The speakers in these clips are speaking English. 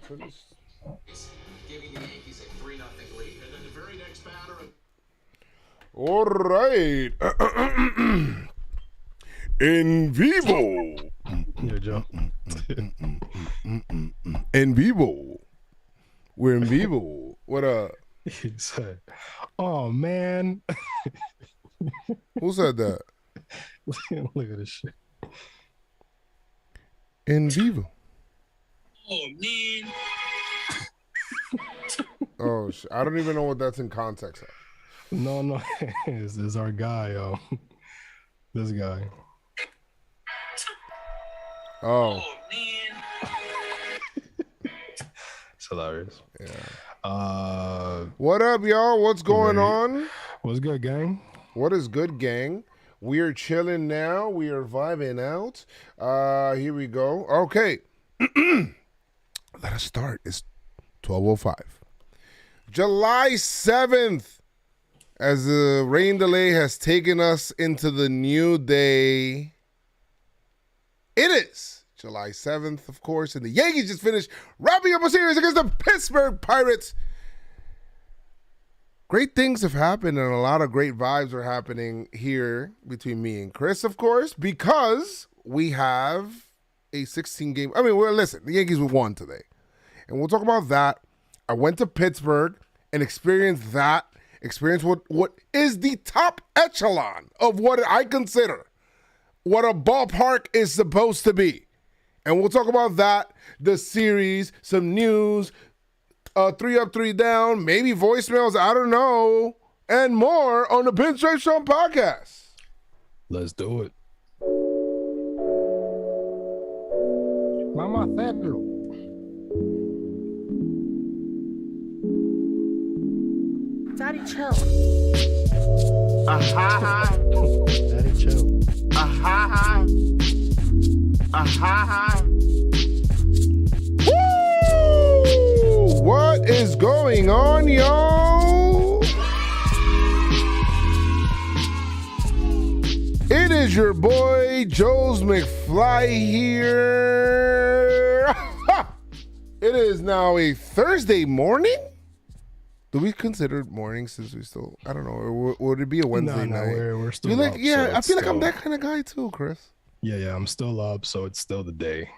Giving the Yankees a 3-0 lead. And then the very next batter. All right. In vivo. Yeah, Joe. In vivo. We're in vivo. What up? He said, "Oh man." Who said that? Look at this shit. In vivo. Oh man. Oh, I don't even know what that's in context of. No. This is our guy, yo. This guy. Oh. Man. It's hilarious. Yeah. What up, y'all? What's going on? What's good, gang? What is good, gang? We are chilling now. We are vibing out. Here we go. Okay. Let us start. It's 12:05. July 7th. As the rain delay has taken us into the new day. It is July 7th, of course, and the Yankees just finished wrapping up a series against the Pittsburgh Pirates. Great things have happened, and a lot of great vibes are happening here between me and Chris, of course, because we have a 16-game. I mean, well, listen, the Yankees won today, and we'll talk about that. I went to Pittsburgh and experienced that. Experience what is the top echelon of what I consider what a ballpark is supposed to be. And we'll talk about that, the series, some news, 3 up, 3 down, maybe voicemails, I don't know, and more on the PinstripeStrong Podcast. Let's do it. Mama Pedro. Daddy, chill. Daddy, chill. Woo! What is going on, y'all? It is your boy, Joezmcfly here. It is now a Thursday morning. Do we consider it morning since we still, I don't know, or would it be a Wednesday night? We're still You're like, up, yeah, so I feel like I'm still- that kind of guy too, Chris. Yeah, I'm still up, so it's still the day.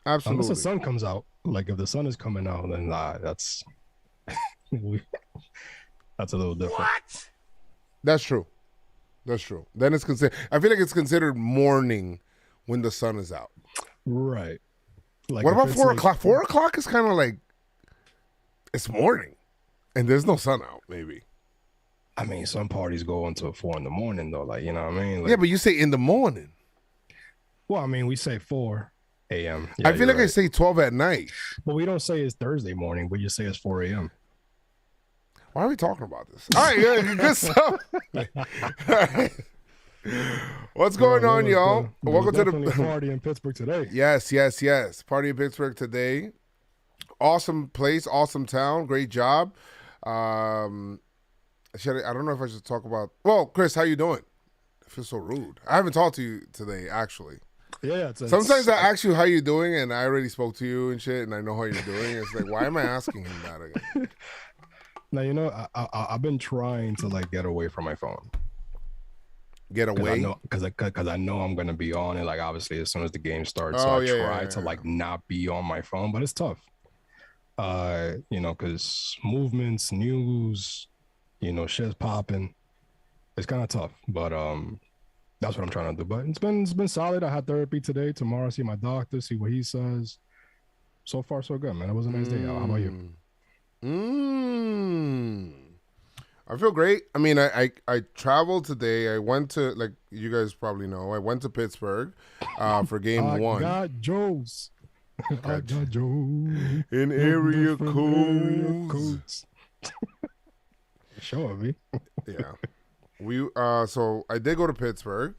Absolutely. Unless the sun comes out. Like, if the sun is coming out, then that's that's a little different. What? That's true. That's true. Then it's considered, I feel like it's considered morning when the sun is out. Right. Like, What if about it's 4 like- o'clock? 4 o'clock is kind of like, it's morning. And there's no sun out, maybe. I mean, some parties go until 4 in the morning, though. Like, you know what I mean? Like, Yeah, but you say in the morning. well, I mean, we say 4 a.m. I feel like I say 12 at night. But we don't say it's Thursday morning. We just say it's 4 a.m. Why are we talking about this? All right, good stuff. All right. What's going on, y'all? Welcome to the party in Pittsburgh today. Yes. Party in Pittsburgh today. Awesome place, awesome town. Great job. I don't know if I should talk about. Well, Chris, how you doing? I feel so rude. I haven't talked to you today, actually. Yeah. Sometimes I ask you how you doing, and I already spoke to you and shit, and I know how you're doing. It's like, why am I asking him that again? Now, you know, I've been trying to like get away from my phone. Get away? Because I know I'm gonna be on it. Like, obviously, as soon as the game starts, Oh, so I yeah, try yeah, to yeah. like not be on my phone, but it's tough. You know, because movements, news, you know, shit's popping. It's kind of tough, but that's what I'm trying to do. But it's been solid. I had therapy today. Tomorrow, I see my doctor, see what he says. So far, so good, man. It was a nice day. How about you? I feel great. I mean, I traveled today. I went to, like you guys probably know, I went to Pittsburgh for game one. Got Joez. I got Joez. In area codes. Show me. Yeah. So I did go to Pittsburgh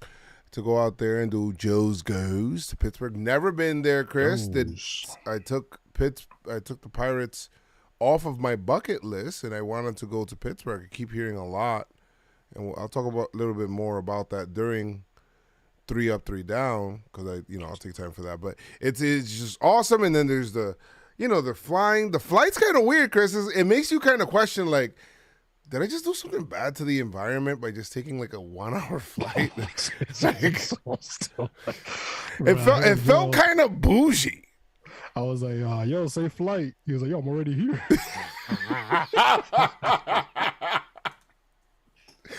to go out there and do Joez Goez to Pittsburgh. Never been there, Chris. I took the Pirates off of my bucket list, and I wanted to go to Pittsburgh. I keep hearing a lot, and I'll talk about a little bit more about that during 3 Up, 3 Down, because I'll take time for that. But it's just awesome. And then there's the you know, they're flying. The flight's kind of weird, Chris. It makes you kind of question, like, did I just do something bad to the environment by just taking like a 1 hour flight? It felt kind of bougie. I was like, yo, safe flight. He was like, yo, I'm already here.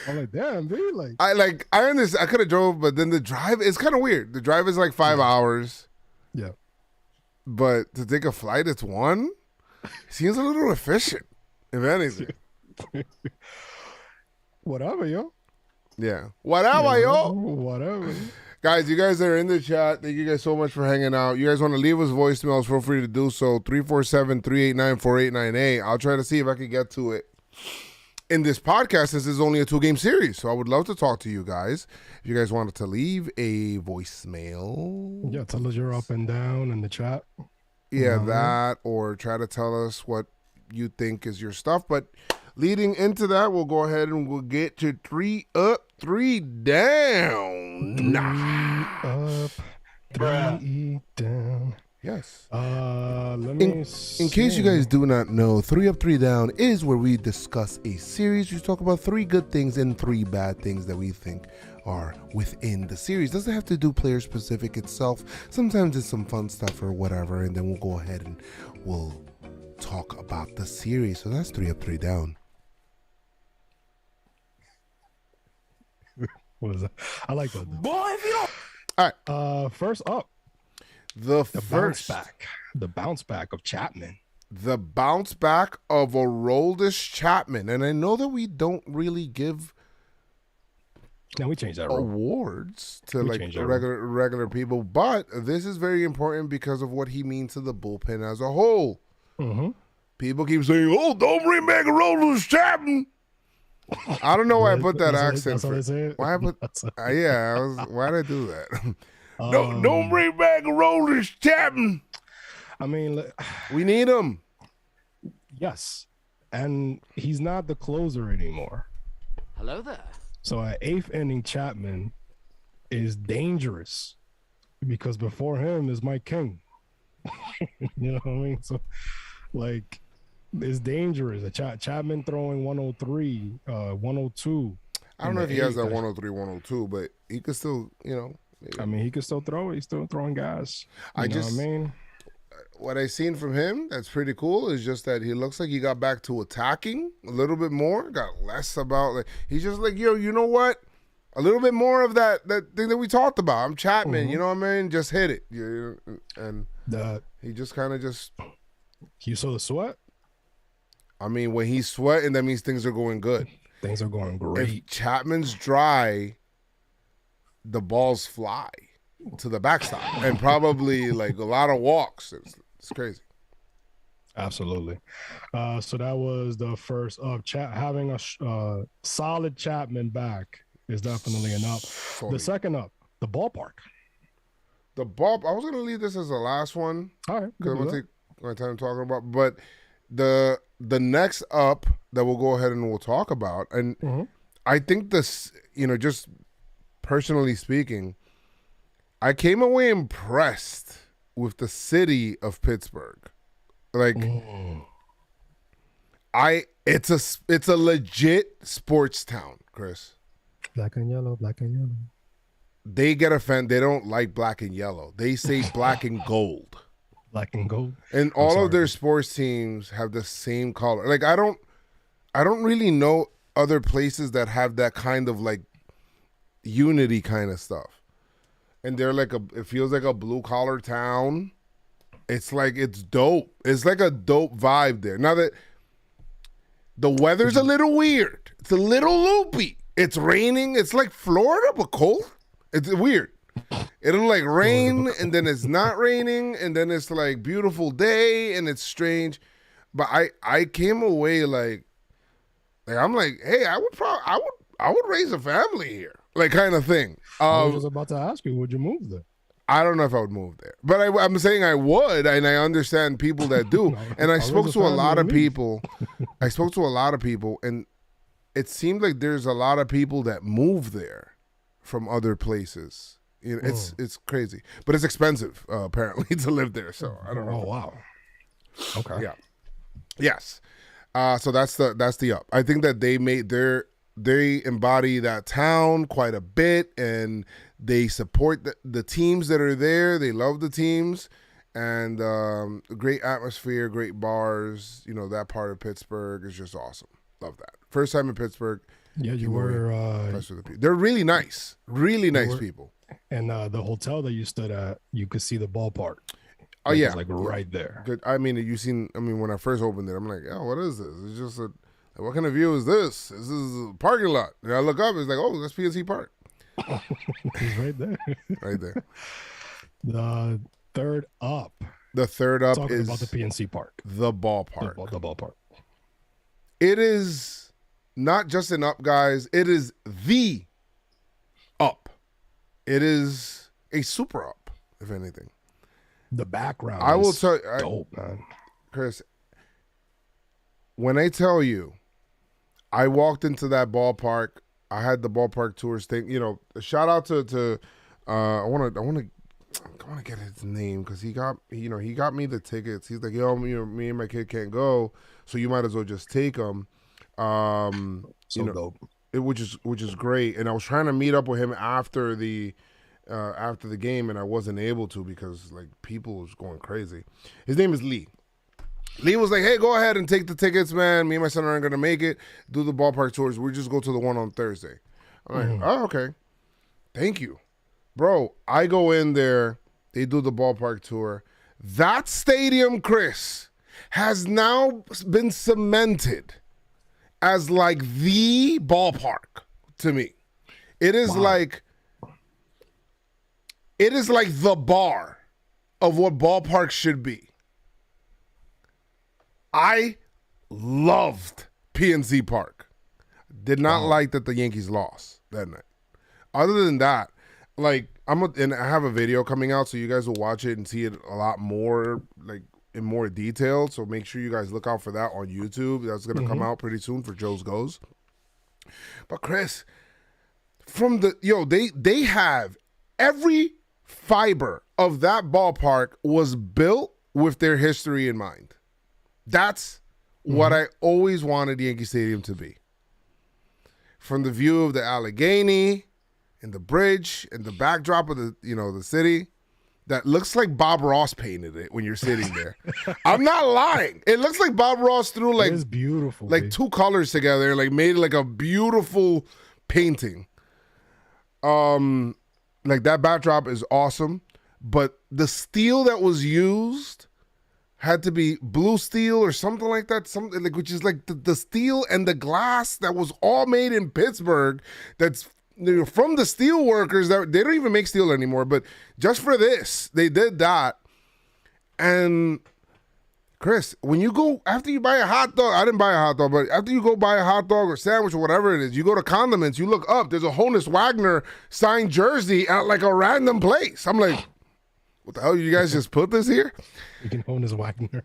I'm like, damn, dude. I understand. I could have drove, but then the drive is kind of weird. The drive is like 5 hours. Yeah. But to take a flight, it's 1. Seems a little efficient, if anything. Whatever, yo. Yeah. Whatever, yo. Whatever. Guys, you guys that are in the chat, thank you guys so much for hanging out. You guys want to leave us voicemails, feel free to do so. 347-389-4898. I'll try to see if I can get to it in this podcast, since it's only a 2-game series. So I would love to talk to you guys. If you guys wanted to leave a voicemail. Yeah, tell us you're up and down in the chat. Yeah, that, or try to tell us what you think is your stuff. But leading into that, we'll go ahead and we'll get to 3 up, 3 down. 3 up, 3 down. Yes. In case you guys do not know, 3 up, 3 down is where we discuss a series. We talk about 3 good things and 3 bad things that we think are within the series. Doesn't have to do player specific itself. Sometimes it's some fun stuff or whatever, and then we'll go ahead and we'll talk about the series. So that's 3 up, 3 down. What is that? I like that. Boy, if you don't. All right. First up, the bounce back. The bounce back of Chapman. The bounce back of Aroldis Chapman. And I know that we don't really give Now we changed that rule. awards to regular people, but this is very important because of what he means to the bullpen as a whole. Mm-hmm. People keep saying, "Oh, don't bring back Aroldis Chapman." I don't know why I put that accent. Why I put? Why did I do that? Don't bring back Aroldis Chapman. I mean, we need him. Yes, and he's not the closer anymore. Hello there. So an 8th inning Chapman is dangerous because before him is Mike King. You know what I mean? So, like, it's dangerous. Chapman throwing 103, 102. I don't know if he has that 103, 102, but he could still, maybe. I mean, he could still throw it. He's still throwing guys. You know what I mean? What I seen from him that's pretty cool is just that he looks like he got back to attacking a little bit more, got less about, like, he's just like, yo, you know what? A little bit more of that thing that we talked about. I'm Chapman, you know what I mean? Just hit it. And he just kind of just. You saw the sweat? I mean, when he's sweating, that means things are going good. Things are going great. If Chapman's dry, the balls fly to the backstop and probably like a lot of walks. It's crazy. Absolutely. So that was the first of having a solid Chapman back is definitely an up. The second up, the ballpark. I was going to leave this as the last one. All right. Because I'm going to take my time talking about. But the next up that we'll go ahead and we'll talk about, and I think this, just personally speaking, I came away impressed with the city of Pittsburgh. Like, it's a legit sports town, Chris. Black and yellow, black and yellow. They get offended. They don't like black and yellow. They say black and gold. Black and gold. And all of their sports teams have the same color. Like, I don't really know other places that have that kind of like unity kind of stuff. And they're like it feels like a blue collar town. It's like, it's dope. It's like a dope vibe there. Now that the weather's a little weird. It's a little loopy. It's raining. It's like Florida, but cold. It's weird. It'll like rain and then it's not raining and then it's like beautiful day and it's strange. But I came away like I'm like, hey, I would raise a family here. Like, kind of thing. I was just about to ask you, would you move there? I don't know if I would move there, but I'm saying I would, and I understand people that do. No, and I spoke to a lot of people. I spoke to a lot of people, and it seemed like there's a lot of people that move there from other places. It's crazy, but it's expensive apparently to live there. So I don't know. Oh wow! Okay. Yeah. Yes. So that's the up. I think that they embody that town quite a bit, and they support the teams that are there. They love the teams, and great atmosphere, great bars. You know, that part of Pittsburgh is just awesome. Love that. First time in Pittsburgh. Yeah, you were. Impressed with the people. They're really nice people. And the hotel that you stood at, you could see the ballpark. Oh yeah, it's like right there. Good. I mean, when I first opened it, I'm like, oh, what is this? It's just what kind of view is this? This is a parking lot. And I look up, it's like, oh, that's PNC Park. He's right there. Right there. The third up. The third up Talking is about the PNC Park. The ballpark. The ballpark. It is not just an up, guys. It is the up. It is a super up, if anything. The background. I will tell you, dope, man. Chris. When I tell you, I walked into that ballpark. I had the ballpark tours thing. You know, a shout out to I want to get his name because he got me the tickets. He's like, yo, me and my kid can't go, so you might as well just take them. Dope. Which is great. And I was trying to meet up with him after the game, and I wasn't able to because like people was going crazy. His name is Lee. Lee was like, hey, go ahead and take the tickets, man. Me and my son aren't going to make it. Do the ballpark tours. We just go to the one on Thursday. I'm like, oh, okay. Thank you. Bro, I go in there. They do the ballpark tour. That stadium, Chris, has now been cemented as like the ballpark to me. It is like the bar of what ballparks should be. I loved PNC Park. Did not like that the Yankees lost that night. Other than that, like and I have a video coming out, so you guys will watch it and see it a lot more, like in more detail. So make sure you guys look out for that on YouTube. That's gonna come out pretty soon for Joez Goez. But Chris, from they have every fiber of that ballpark was built with their history in mind. That's what I always wanted Yankee Stadium to be. From the view of the Allegheny and the bridge and the backdrop of the city, that looks like Bob Ross painted it when you're sitting there. I'm not lying. It looks like Bob Ross threw like it's beautiful, like two colors together, like made like a beautiful painting. Like that backdrop is awesome, but the steel that was used had to be blue steel or something like that, something like, which is like the steel and the glass that was all made in Pittsburgh. That's from the steel workers that they don't even make steel anymore, but just for this, they did that. And Chris, when you go after you buy a hot dog, I didn't buy a hot dog, but after you go buy a hot dog or sandwich or whatever it is, you go to condiments, you look up, there's a Honus Wagner signed jersey at like a random place. I'm like, what the hell? You guys just put this here? You can own his Wagner.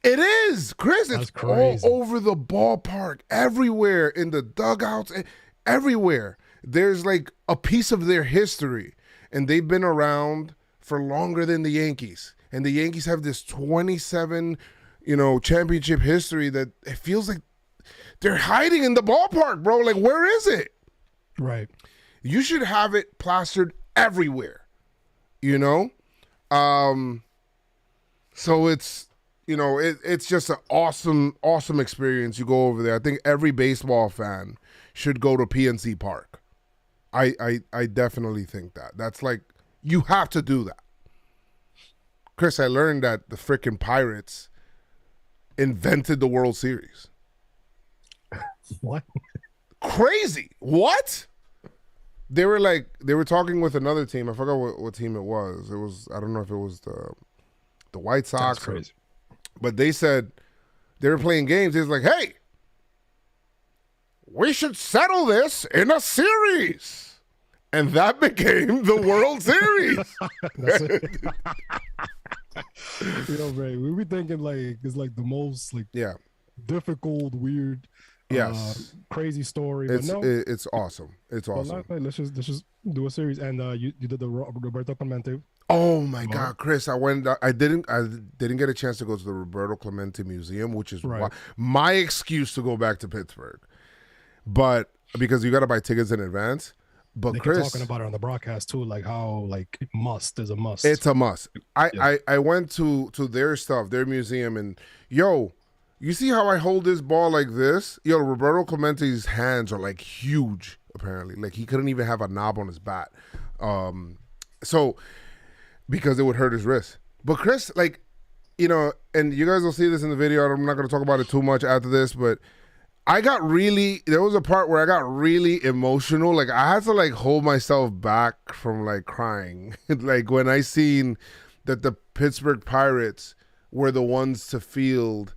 It is, Chris. That's it's crazy. All over the ballpark, everywhere, in the dugouts, everywhere. There's like a piece of their history, and they've been around for longer than the Yankees. And the Yankees have this 27, championship history that it feels like they're hiding in the ballpark, bro. Like, where is it? Right. You should have it plastered everywhere, So it's, it's just an awesome experience. You go over there. I think every baseball fan should go to PNC Park. I definitely think that. That's like, you have to do that. Chris, I learned that the freaking Pirates invented the World Series. What? Crazy. What? They were talking with another team. I forgot what team it was. It was, I don't know if it was the White Sox. That's crazy. But they said they were playing games. They was like, hey, we should settle this in a series. And that became the World Series. Ray, we were thinking like it's like the most difficult, weird, crazy story. It's but no, it's awesome. It's awesome. let's just do a series. And you did the Roberto Clemente. Oh my God, Chris! I didn't get a chance to go to the Roberto Clemente Museum, which is Right. my excuse to go back to Pittsburgh. But because you got to buy tickets in advance. But They kept Chris, talking about it on the broadcast too, like how like must is a must. it's a must. Yeah. I went to their stuff, their museum, and yo, you see how I hold this ball like this? Yo, Roberto Clemente's hands are like huge. Apparently, like he couldn't even have a knob on his bat. So because it would hurt his wrist. But Chris, like, you know, and you guys will see this in the video. I'm not going to talk about it too much after this, but there was a part where I got really emotional. Like I had to like hold myself back from like crying. Like when I seen that the Pittsburgh Pirates were the ones to field,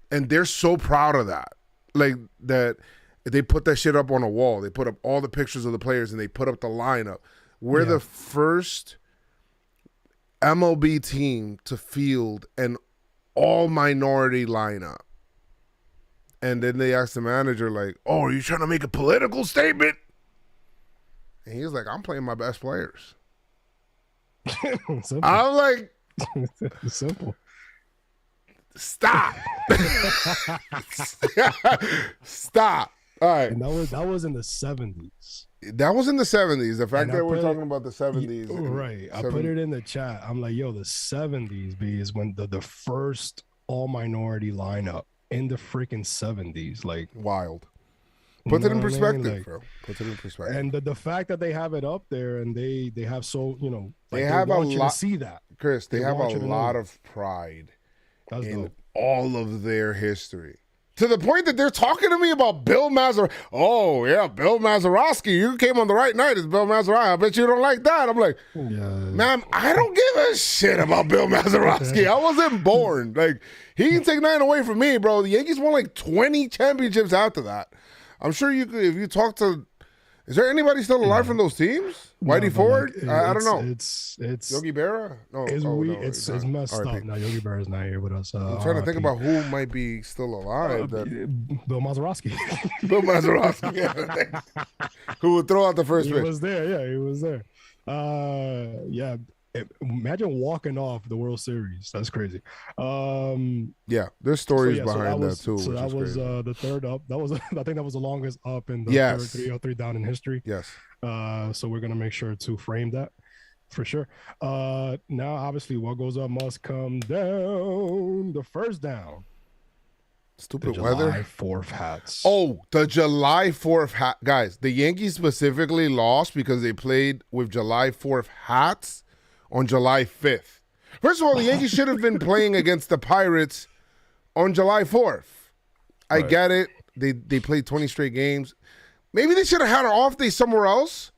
and they're so proud of that. Like that they put that shit up on a wall. They put up all the pictures of the players and they put up the lineup. We're the first MLB team to field an all minority lineup. And then they asked the manager, like, "Oh, are you trying to make a political statement?" And he was like, "I'm playing my best players." Simple. I'm like, Simple. "Stop, stop." All right, And that was in the 70s. that was in the 70s. The fact And I that we're put talking it- about the 70s, Right. I put it in the chat. I'm like, yo, the 70s B is when the first all minority lineup in the freaking 70s. Like wild. you Puts it know in what I mean? perspective, Like, bro. Puts it in perspective. and the fact that they have it up there and they have so, you know, like They have a want you lot- to see that. Chris, they they have a want you to know. lot of pride That's in dope. all of their history. To the point that they're talking to me about Bill Mazeroski. Oh, yeah, Bill Mazeroski. You came on the right night. It's Bill Mazeroski. I bet you don't like that. I'm like, Yeah. ma'am, I don't give a shit about Bill Mazeroski. I wasn't born. Like, he can take 9 away from me, bro. The Yankees won like 20 championships after that. I'm sure you could, if you talk to, is there anybody still alive from those teams? Whitey No, but, Ford? like, I don't know. It's Yogi Berra? No. it's oh, we no, it's not. messed RIP. up. Now Yogi Berra is not here with us. I'm trying to think about who might be still alive. Bill Mazeroski. Bill Mazeroski, yeah. Who would throw out the first He pitch. was there. Yeah, he was there. Yeah. Imagine walking off the World Series. That's crazy. Yeah, there's stories so behind that, was, too. So which that is was crazy. the third up. That was I think that was the longest up in the Yes. third 3 down in history. Yes. So we're gonna make sure to frame that for sure. Now obviously what goes up must come down. The first down. The Stupid July weather. 4th hats. Oh, the July 4th hat. Guys, the Yankees specifically lost because they played with July 4th hats on July 5th. First of all, the Yankees should have been playing against the Pirates on July 4th. I Right. get it. They played 20 straight games. Maybe they should have had an off day somewhere else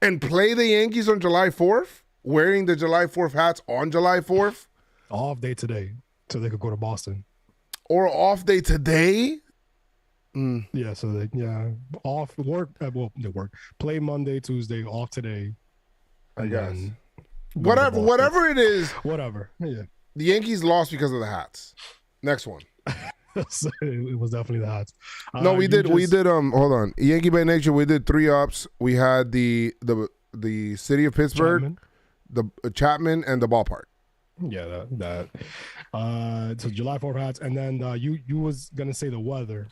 and play the Yankees on July 4th, wearing the July 4th hats on July 4th, Off day today, so they could go to Boston. or off day today. Yeah, so they off work. Well, they work. Play Monday, Tuesday, off today. I and guess. then go to Boston. Whatever it is, Whatever. Yeah. the Yankees lost because of the hats. Next one. So it was definitely the Hats. No, we you did. We just- did. Hold on. Yankee by Nature. We did 3 ups. We had the city of Pittsburgh, Chapman. the Chapman, and the ballpark. Yeah, that. So July 4th hats, and then you was gonna say the weather.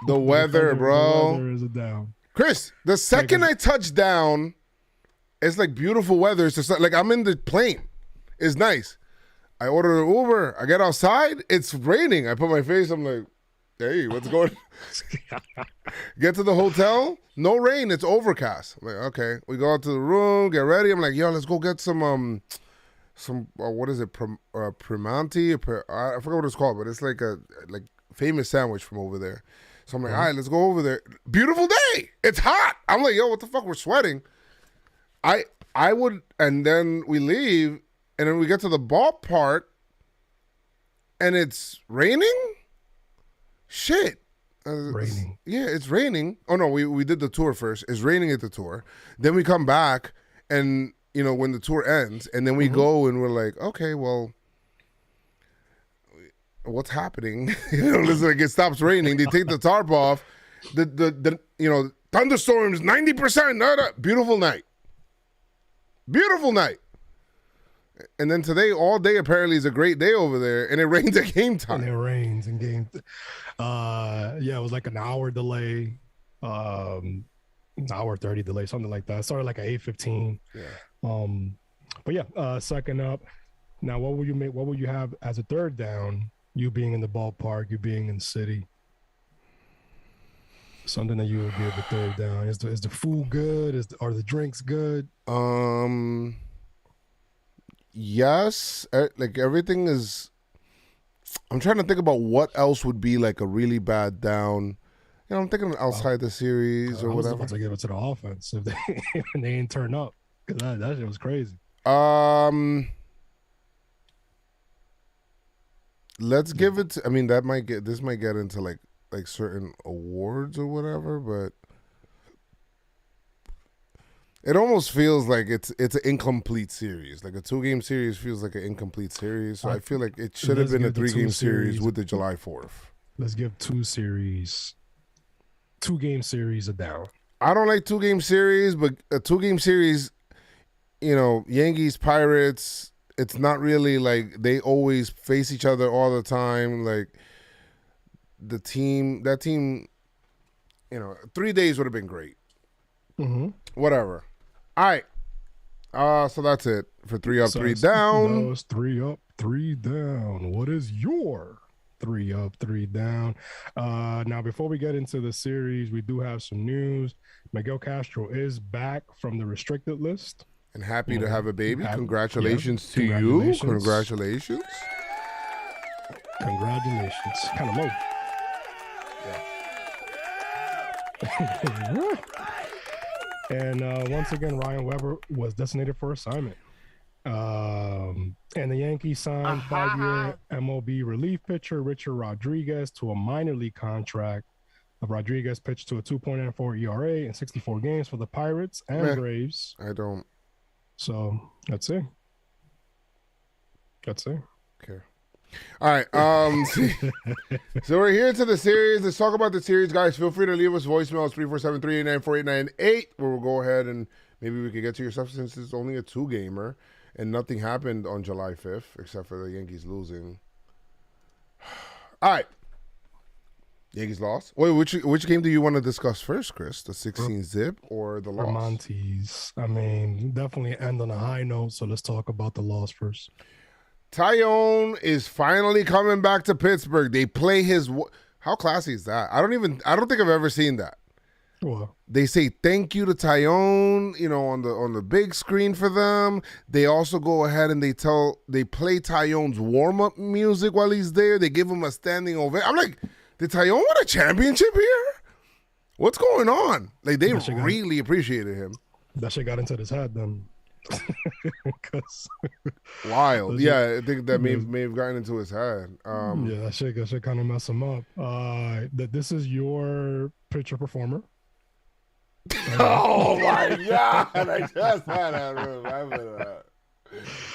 The weather, bro. The weather is down. Chris, the second I touch down, it's like beautiful weather. It's just like I'm in the plane. It's nice. I order an Uber. I get outside. It's raining. I put my face. I'm like, hey, what's going on? Get to the hotel. No rain. It's overcast. I'm like, okay. We go out to the room. Get ready. I'm like, yo, let's go get some what is it? Primanti? I forgot what it's called, but it's like a famous sandwich from over there. So I'm like, all right, let's go over there. Beautiful day. It's hot. I'm like, yo, what the fuck? We're sweating. I would, and then we leave, and then we get to the ballpark, and it's raining. Shit. Raining. Yeah, it's raining. Oh no, we did the tour first. It's raining at the tour. Then we come back, and you know when the tour ends, and then we go and we're like, okay, well, what's happening? You know, listen, like it stops raining. They take the tarp off. The thunderstorms 90%. Beautiful night. Beautiful night. And then today, all day apparently is a great day over there, and it rains at game time. And it rains in game. Yeah, it was like an hour delay, an hour 30 delay, something like that. It started like at 8:15. Yeah. But yeah, second up. Now, what will you have as a third down? You being in the ballpark, you being in the city. Something that you would give a third down. Is the food good? Are the drinks good? Yes. Like everything is. I'm trying to think about what else would be like a really bad down. You know, I'm thinking outside the series or I was whatever. about to give it to the offense if they ain't turn up, because that shit was crazy. Let's give it to, I mean, this might get into like certain awards or whatever, but it almost feels like it's an incomplete series. Like a 2-game series feels like an incomplete series. So I feel like it should have been a 3-game series with the July 4th. Let's give 2-game series a down. I don't like 2-game series, but a 2-game series, you know, Yankees-Pirates, it's not really like they always face each other all the time. Like that team, you know, 3 days would have been great. Mm-hmm. Whatever. All right. So that's it for 3 up, 3 down. That was 3 up, 3 down. What is your 3 up, 3 down? Now, before we get into the series, we do have some news. Miguel Castro is back from the restricted list. And happy to have a baby. Congratulations to you. Congratulations. Congratulations. Kind of low. Yeah. And once again, Ryan Weber was designated for assignment. And the Yankees signed 5-year MLB relief pitcher Richard Rodriguez to a minor league contract. Rodriguez pitched to a 2.94 ERA in 64 games for the Pirates and Braves. I don't. So that's it. Okay. All right. So we're here to the series. Let's talk about the series, guys. Feel free to leave us voicemails 347-389-4898, where we'll go ahead and maybe we could get to your stuff since it's only a 2-gamer and nothing happened on July 5th except for the Yankees losing. All right. Yankees lost. Wait, which game do you want to discuss first, Chris? The 16-zip or the loss? Montes. I mean, definitely end on a high note. So let's talk about the loss first. Tyone is finally coming back to Pittsburgh. They play his. How classy is that? I don't think I've ever seen that. Well, they say thank you to Tyone, you know, on the big screen for them. They also go ahead and they play Tyone's warm-up music while he's there. They give him a standing ovation. I'm like, did Tyone win a championship here? What's going on? Like, they really appreciated him. That shit got into his head then. Wild. Yeah, I think that may have gotten into his head. Yeah, that shit kind of mess him up. This is your pitcher performer. Oh my God! I just had that. Remember that.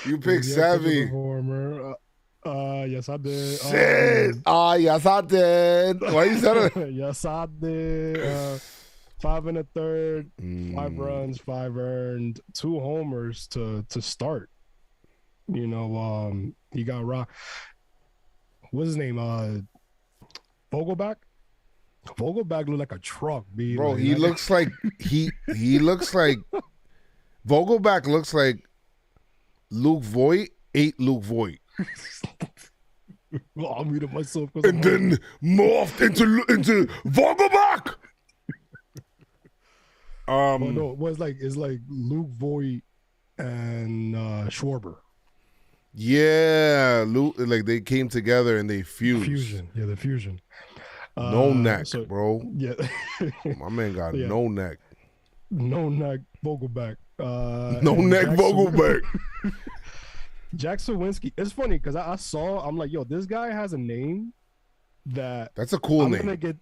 You picked Savvy. Performer. Yes, I did. Shit. Yes, I did. Why you said it? Yes, I did. 5 1/3, 5 runs, 5 earned, 2 homers to start. You know, he got rocked. What's his name? Vogelback. Vogelback looked like a truck, bro. He looks like he looks like Vogelback looks like Luke Voigt ate Luke Voigt. Well, I'll mute it myself. And then morphed into Vogelback. Well, no, it's like Luke Voigt and Schwarber. Yeah, Luke, like they came together and they fused. Fusion, yeah, the fusion. No neck, bro. Yeah, my man got no neck. No neck, Vogelback. No neck, Vogelback. Jack Sawinski. It's funny because I'm like, yo, this guy has a name that's a cool name. I'm gonna get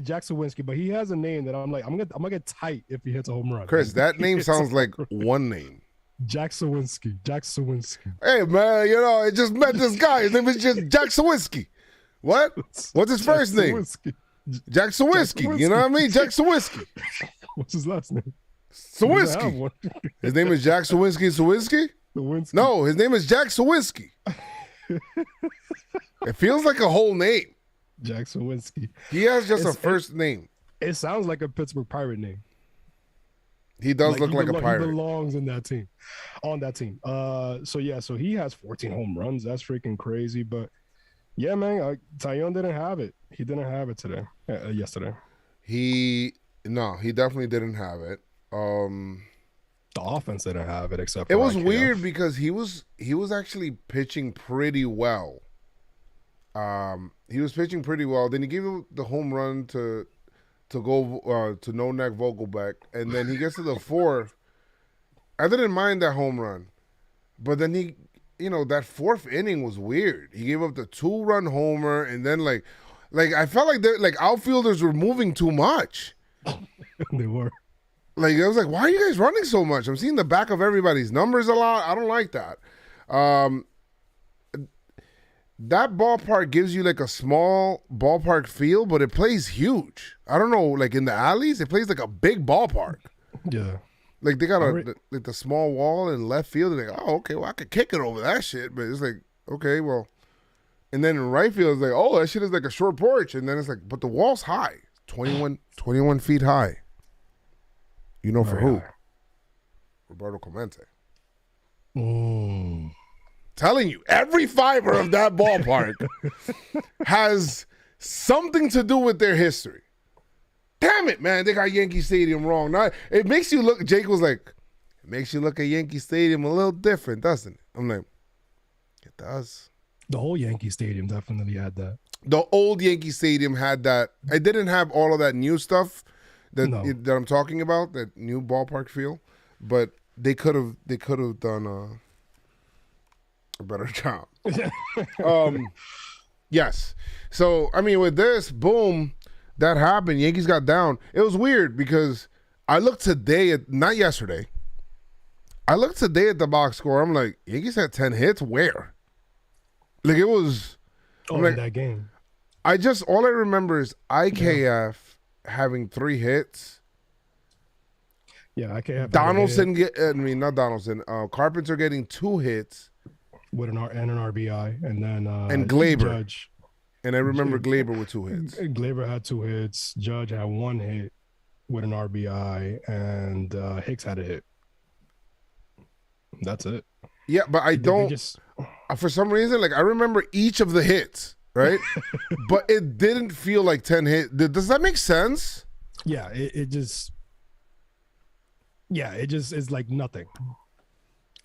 Jack Sawinski, but he has a name that I'm like, I'm gonna get tight if he hits a home run. Chris, that name sounds like one name. Jack Sawinski. Jack Sawinski. Hey man, you know, I just met this guy. His name is just Jack Sawinski. What? What's his first name? Jack Sawinski. You know what I mean? Jack Sawinski. What's his last name? Sawinski. His name is Jack Sawinski. No, his name is Jack Sawinski. It feels like a whole name. Jack Sawinski. He has just a first name. It sounds like a Pittsburgh Pirate name. He does look like a pirate. He belongs in that team, on that team. So he has 14 home runs. That's freaking crazy. But yeah, man, Taillon didn't have it. He didn't have it today. Yesterday. He definitely didn't have it. The offense didn't have it except for it was IKF. weird because he was actually pitching pretty well. He was pitching pretty well. Then he gave him the home run to go to No Neck Vogelback, and then he gets to the fourth. I didn't mind that home run, but then that fourth inning was weird. He gave up the 2-run homer, and then like I felt like outfielders were moving too much. They were. Like I was like, why are you guys running so much? I'm seeing the back of everybody's numbers a lot. I don't like that. That ballpark gives you like a small ballpark feel, but it plays huge. I don't know, like in the alleys, it plays like a big ballpark. Yeah. Like they got the small wall in left field, and oh, okay, well I could kick it over that shit, but it's like, okay, well, and then in right field, it's like, oh, that shit is like a short porch, and then it's like, but the wall's high, 21 feet high. You know for who? Roberto Clemente. Telling you, every fiber of that ballpark has something to do with their history. Damn it, man, they got Yankee Stadium wrong. Now, it makes you look, Jake was like, it makes you look at Yankee Stadium a little different, doesn't it? I'm like, it does. The whole Yankee Stadium definitely had that. The old Yankee Stadium had that. It didn't have all of that new stuff that I'm talking about, that new ballpark feel, but they could have done a better job. Yes. So I mean, with this, boom, that happened. Yankees got down. It was weird because I looked today not yesterday. I looked today at the box score. I'm like, Yankees had 10 hits. Where? Like it was. In that game. All I remember is IKF having 3 hits. Yeah, IKF. Not Donaldson. Carpenter getting 2 hits with an RBI, and then and Glaber. Judge. And I remember Glaber with 2 hits. Glaber had 2 hits. Judge had 1 hit with an RBI, and Hicks had a hit. That's it. Yeah, but I don't. For some reason, like I remember each of the hits, right? But it didn't feel like 10 hits. Does that make sense? Yeah, it just is like nothing.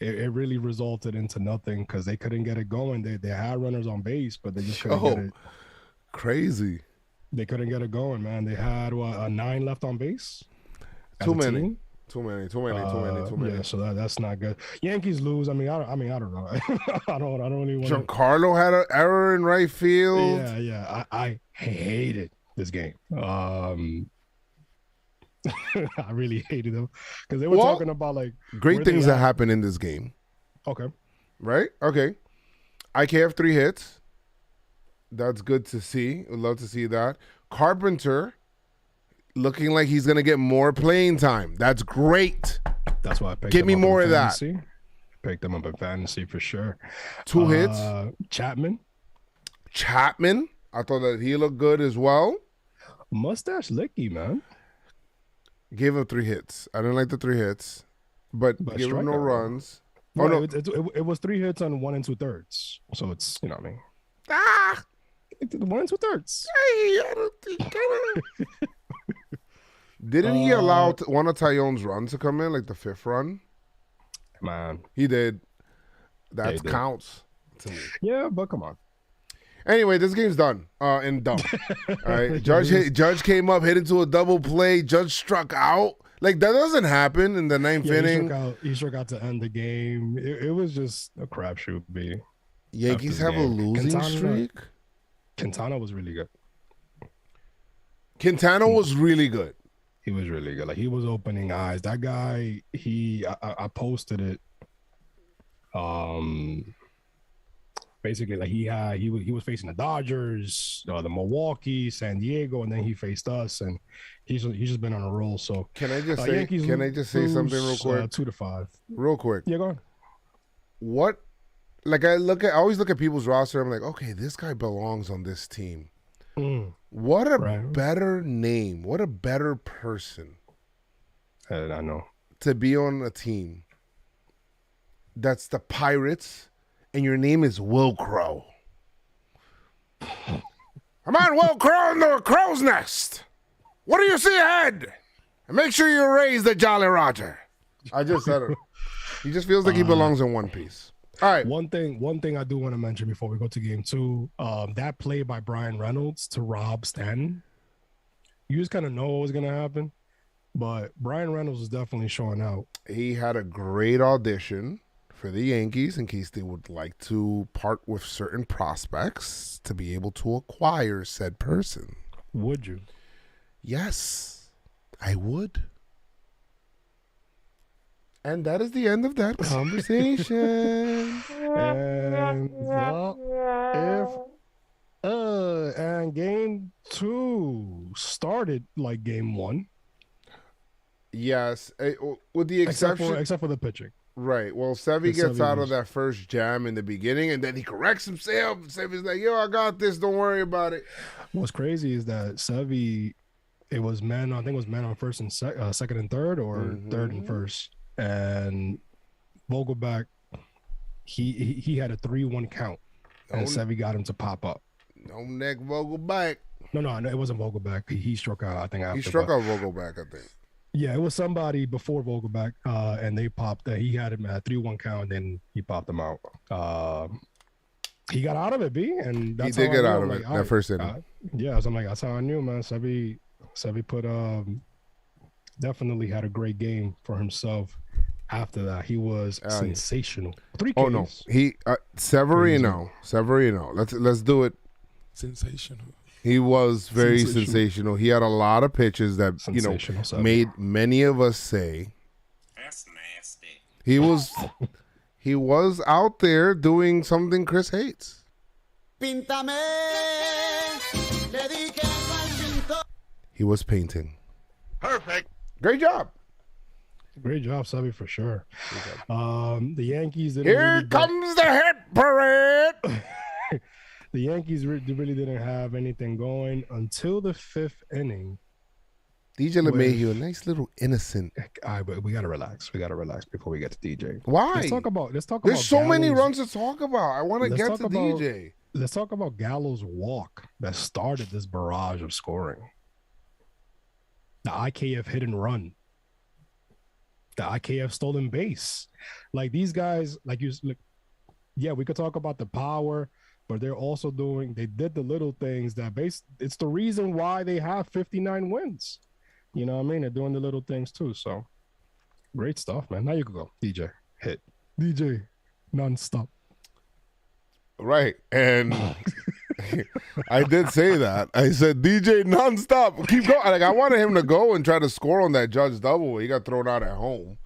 It really resulted into nothing because they couldn't get it going. They had runners on base, but they just couldn't get it. Crazy. They couldn't get it going, man. They had 9 left on base. Too many. Too many. Yeah, so that's not good. Yankees lose. I don't know. I don't really want. Giancarlo had an error in right field. Yeah. I hated this game. I really hated them because they were talking about like great things that happened in this game. Okay. Right? Okay. IKF 3 hits. That's good to see. Would love to see that. Carpenter looking like he's going to get more playing time. That's great. That's why I picked Give me more of that. Picked them up in fantasy for sure. 2 hits. Chapman. I thought that he looked good as well. Mustache Licky, man. Gave up 3 hits. I didn't like the 3 hits, but gave him no runs. No, no. It was 3 hits on 1 2/3. So it's, you know what I mean. 1 2/3. Hey, I don't think. Didn't he allow one of Taillon's runs to come in, like the 5th run? Man, he did. That counts to me. Yeah, but come on. Anyway, this game's done and dumb. All right, Judge came up, hit into a double play. Judge struck out. Like that doesn't happen in the 9th inning. He struck out to end the game. It was just a crapshoot. Yankees have a losing streak. Quintana was really good. Quintana was really good. He was really good. Like he was opening eyes. That guy. I posted it. Basically, like he was facing the Dodgers, the Milwaukee, San Diego, and then he faced us, and he's just been on a roll. So Can I just say something real quick? 2-5. Real quick. Yeah, go on. What? Like I always look at people's roster. I'm like, okay, this guy belongs on this team. What a better name. What a better person. I know. To be on a team that's the Pirates, and your name is Will Crow. Come on, Will Crow in the crow's nest. What do you see ahead? And make sure you raise the Jolly Roger. I just said it. He just feels like he belongs in One Piece. All right. One thing I do want to mention before we go to game 2, that play by Brian Reynolds to Rob Stanton, you just kind of know what was going to happen, but Brian Reynolds is definitely showing out. He had a great audition for the Yankees in case they would like to part with certain prospects to be able to acquire said person. Would you? Yes, I would. And that is the end of that conversation. And and game 2 started like game 1. Yes, with the exception, except for the pitching. Right. Well, Sevy gets out of that first jam in the beginning, and then he corrects himself. Sevy's like, "Yo, I got this. Don't worry about it." What's crazy is that Sevy, it was man. I think it was man on first and second and third, or third and first. And Vogelback, he had a 3-1 count, and Sevy got him to pop up. No neck Vogelback. No, it wasn't Vogelback. He struck out. I think after. He struck out Vogelback, I think. Yeah, it was somebody before Vogelback, and they popped. He had him at 3-1 count, and then he popped him out. He got out of it, B, and that's he did how get I out knew, of it like, that first inning. Yeah, so I'm like, that's how I knew, man. Sevy put definitely had a great game for himself. After that, he was sensational. 3 Ks. Oh no, Severino. Let's do it. Sensational. He was very sensational. He had a lot of pitches that made many of us say, That's nasty. he was out there doing something Chris hates. He was painting. Perfect. Great job. Great job, Sevy, for sure. The Yankees didn't Here comes the hit parade. The Yankees really didn't have anything going until the 5th inning. DJ LeMahieu, a nice little innocent. All right, but we gotta relax. We gotta relax before we get to DJ. Why? Let's talk about. There's so many runs to talk about. I want to get to DJ. Let's talk about Gallo's walk that started this barrage of scoring. The IKF hit and run. The IKF stolen base. Like these guys, like you look. Yeah, we could talk about the power. But they're also they did the little things it's the reason why they have 59 wins. You know what I mean? They're doing the little things too. So great stuff, man. Now you can go. DJ, hit. DJ, nonstop. Right. And I did say that. I said, DJ, nonstop. Keep going. Like, I wanted him to go and try to score on that Judge double. He got thrown out at home.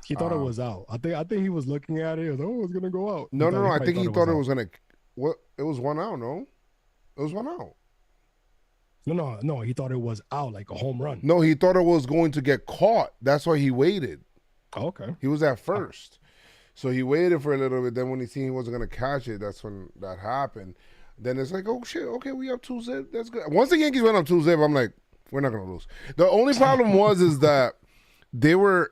He thought it was out. I think he was looking at it. He was like, it's going to go out. No. I think he thought it was going to. What? It was 1 out, no? It was 1 out. No. He thought it was out, like a home run. No, he thought it was going to get caught. That's why he waited. Okay. He was at first. So he waited for a little bit. Then when he seen he wasn't going to catch it, that's when that happened. Then it's like, oh, shit, okay, we up 2-0. That's good. Once the Yankees went up 2-0, I'm like, we're not going to lose. The only problem is that they were,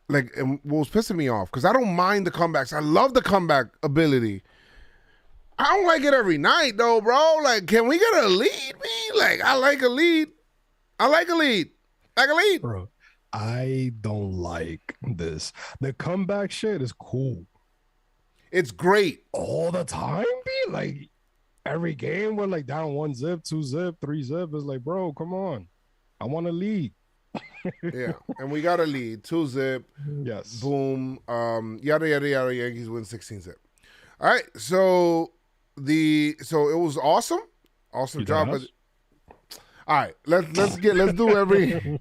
like, and what was pissing me off, because I don't mind the comebacks. I love the comeback ability. I don't like it every night, though, bro. Like, can we get a lead, man? Like, I like a lead. Like a lead. Bro, I don't like this. The comeback shit is cool. It's great. All the time, be like, every game we're like down 1-0, 2-0, 3-0. It's like, bro, come on. I want to lead. Yeah, and we got a lead. 2-0. Yes. Boom. Yada, yada, yada. Yankees win 16-0. All right, so it was awesome. Awesome job. All right, let's do every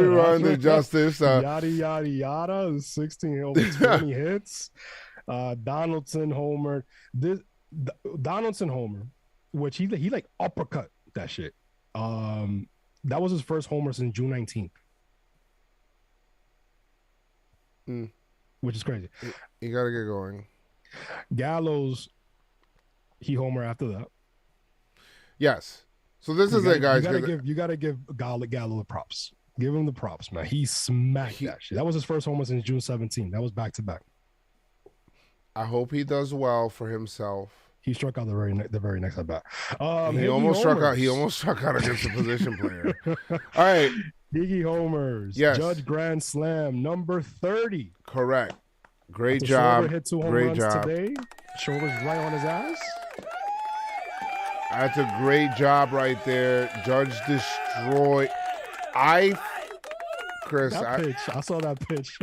run to justice. Yada yada yada. 16 over 20 hits. Donaldson homer. Donaldson homer, which he like uppercut that shit. That was his first homer since June 19th. Which is crazy. You gotta get going. Gallows, he homer after that. Yes. So this is it, guys. You gotta give Gallo the props. Give him the props, man. He smacked that shit. That was his first homer since June 17th. That was back to back. I hope he does well for himself. He struck out the very next at bat. He almost struck out against the position player. All right. Diggy homers. Yes. Judge grand slam number 30. Correct. Great job. Schwarber hit 2 home Great runs job today. Shoulders right on his ass. That's a great job right there. Judge destroyed. Chris, pitch. I saw that pitch.